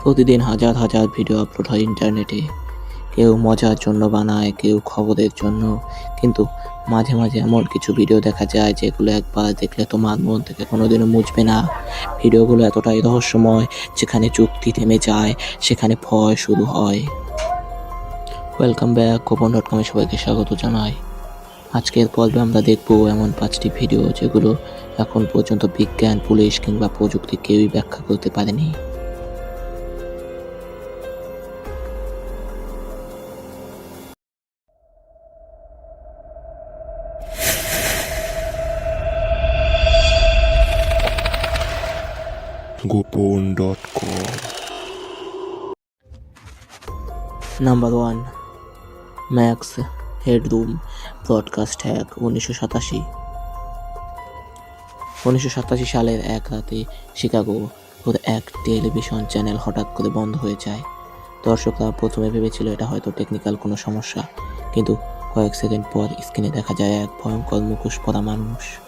প্রতিদিন হাজার হাজার ভিডিও আপলোড হয় ইন্টারনেটে। কেউ মজার জন্য বানায়, কেউ খবরের জন্য। কিন্তু মাঝে মাঝে এমন কিছু ভিডিও দেখা যায় যেগুলো একবার দেখলে তোমার মন থেকে কোনোদিনও মুছবে না। ভিডিওগুলো এতটাই রহস্যময়, যেখানে যুক্তি থেমে যায় সেখানে ভয় শুরু হয়। ওয়েলকাম ব্যাক, গোপন.com-এ সবাইকে স্বাগত জানাই। আজকের পর্বে আমরা দেখব এমন 5টি ভিডিও যেগুলো এখন পর্যন্ত বিজ্ঞান, পুলিশ কিংবা প্রযুক্তি কেউই ব্যাখ্যা করতে পারেনি। গোপন.com। Number 1, Max Headroom broadcast hack. 1987 সালের এক রাতে শিকাগোর এক টেলিভিশন চ্যানেল হঠাৎ করে বন্ধ হয়ে যায়। দর্শকরা প্রথমে ভেবেছিল এটা হয়তো টেকনিক্যাল কোনো সমস্যা, কিন্তু কয়েক সেকেন্ড পর স্ক্রিনে দেখা যায় এক ভয়ঙ্কর মুখোশ পরা মানুষ।